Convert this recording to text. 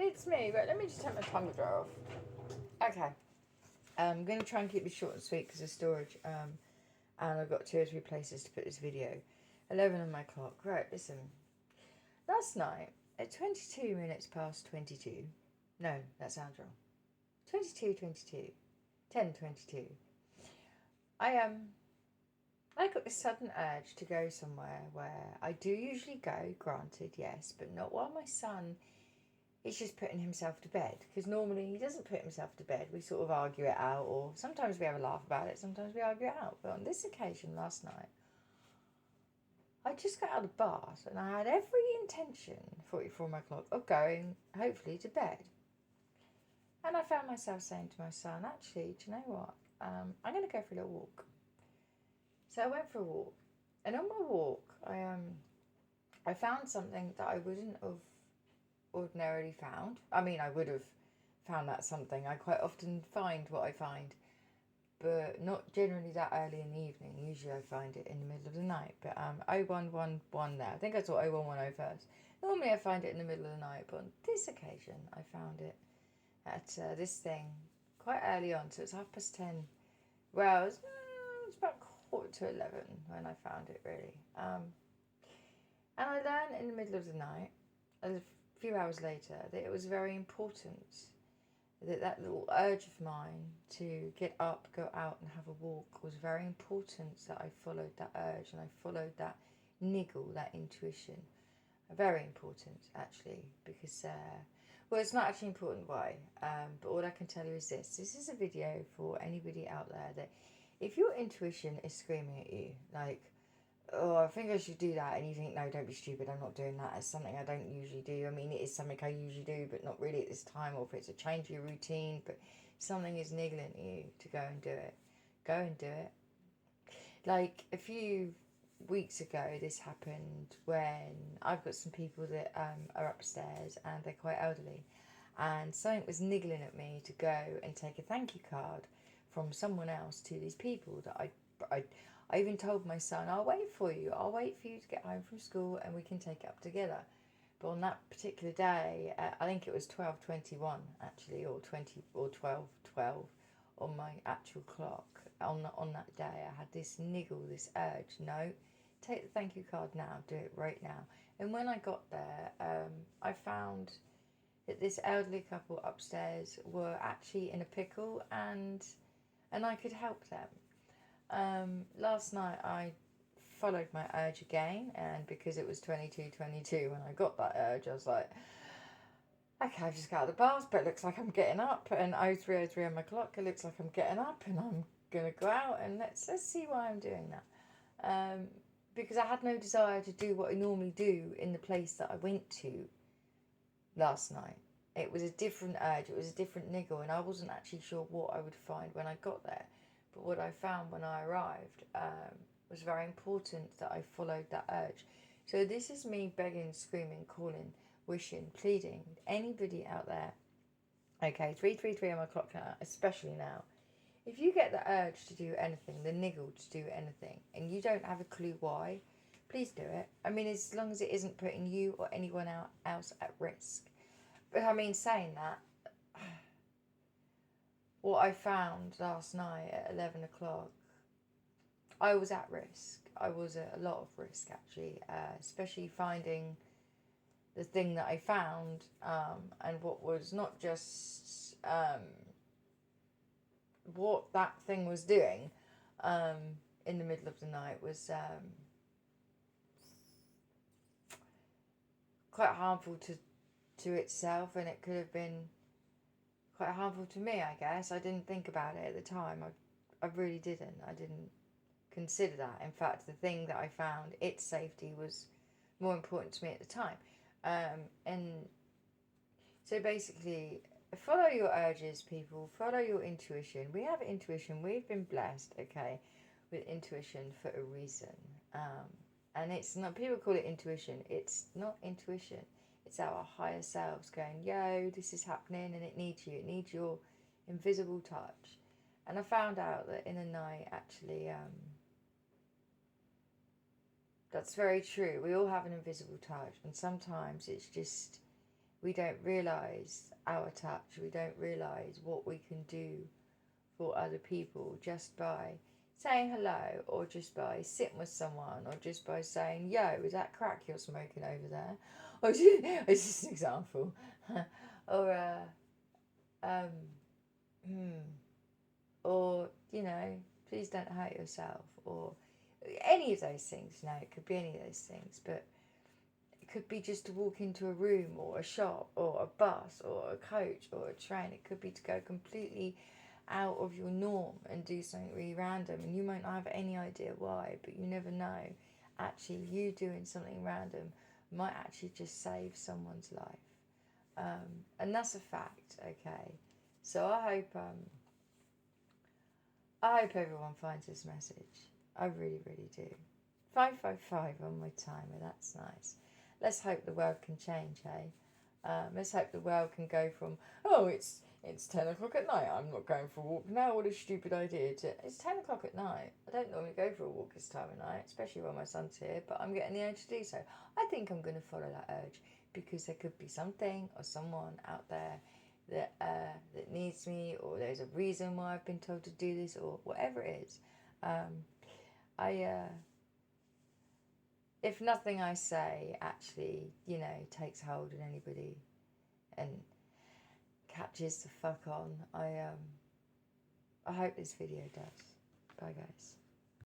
it's me. Right, let me just take my tongue drawer off. Okay. I'm going to try and keep it short and sweet because of storage. And I've got 2 or 3 places to put this video. 11 on my clock. Right, listen. Last night, at 22 minutes past 22. No, that sounds wrong. 22:22. 10:22. I got this sudden urge to go somewhere where I do usually go, granted, yes, but not while my son is just putting himself to bed. Because normally he doesn't put himself to bed. We sort of argue it out, or sometimes we have a laugh about it, sometimes we argue it out. But on this occasion last night, I just got out of the bath and I had every intention, 44 on my clock, of going, hopefully, to bed. And I found myself saying to my son, actually, do you know what? I'm going to go for a little walk. So I went for a walk. And on my walk, I found something that I wouldn't have ordinarily found. I mean, I would have found that something. I quite often find what I find, but not generally that early in the evening. Usually I find it in the middle of the night. But 0111 there. I think I saw 0110 first. Normally I find it in the middle of the night, but on this occasion I found it at this thing quite early on. So it's 10:30. Well, it's about 10:45 when I found it, really. And I learned in the middle of the night, a few hours later, that it was very important that little urge of mine to get up, go out and have a walk was very important, that I followed that urge and I followed that niggle, that intuition. Very important, actually, because, well, it's not actually important why, but all I can tell you is this. This is a video for anybody out there that if your intuition is screaming at you, like, oh, I think I should do that, and you think, no, don't be stupid, I'm not doing that, it's something I don't usually do. I mean, it is something I usually do, but not really at this time, or if it's a change of your routine, but something is niggling you to go and do it. Go and do it. Like, a few weeks ago, this happened when I've got some people that are upstairs, and they're quite elderly, and something was niggling at me to go and take a thank you card from someone else to these people that I even told my son, I'll wait for you to get home from school and we can take it up together. But on that particular day, I think it was 12:21 actually, or 12:12 on my actual clock. On that day, I had this niggle, this urge, no, take the thank you card now, do it right now. And when I got there, I found that this elderly couple upstairs were actually in a pickle, and I could help them. Last night I followed my urge again, and because it was 22:22 when I got that urge, I was like, okay, I've just got out of the bath, but it looks like I'm getting up, and 03:03 on my clock, it looks like I'm getting up, and I'm gonna go out, and let's see why I'm doing that. Because I had no desire to do what I normally do in the place that I went to last night. It was a different urge, it was a different niggle, and I wasn't actually sure what I would find when I got there. But what I found when I arrived was very important, that I followed that urge. So this is me begging, screaming, calling, wishing, pleading. Anybody out there, okay, 3:33 on my clock now, especially now. If you get the urge to do anything, the niggle to do anything, and you don't have a clue why, please do it. I mean, as long as it isn't putting you or anyone else at risk. But I mean, saying that, what I found last night at 11 o'clock, I was at risk. I was at a lot of risk, actually, especially finding the thing that I found, and what was not just what that thing was doing in the middle of the night was quite harmful to itself, and it could have been quite harmful to me, I guess. I didn't think about it at the time. I really didn't. I didn't consider that. In fact, the thing that I found, its safety, was more important to me at the time. And so basically, follow your urges, people. Follow your intuition. We have intuition. We've been blessed, okay, with intuition for a reason. And it's not, people call it intuition. It's not intuition. It's our higher selves going, yo, this is happening, and it needs you. It needs your invisible touch. And I found out that in the night, actually, that's very true. We all have an invisible touch, and sometimes it's just we don't realise our touch, we don't realise what we can do for other people just by saying hello, or just by sitting with someone, or just by saying, yo, is that crack you're smoking over there? Or it's just an example. Or, um, hmm, or, you know, please don't hurt yourself, or any of those things. You know, it could be any of those things, but it could be just to walk into a room, or a shop, or a bus, or a coach, or a train. It could be to go completely out of your norm and do something really random, and you might not have any idea why, but you never know. Actually, you doing something random might actually just save someone's life, and that's a fact. Okay, so I hope everyone finds this message. I really, really do. 555 on my timer. That's nice. Let's hope the world can change, hey? Let's hope the world can go from, oh, it's 10 o'clock at night, I'm not going for a walk now, what a stupid idea, to it's 10 o'clock at night. I don't normally go for a walk this time of night, especially when my son's here, but I'm getting the urge to do so. I think I'm going to follow that urge, because there could be something or someone out there that needs me, or there's a reason why I've been told to do this, or whatever it is. I if nothing I say actually, you know, takes hold in anybody and catches the fuck on, I hope this video does. Bye guys.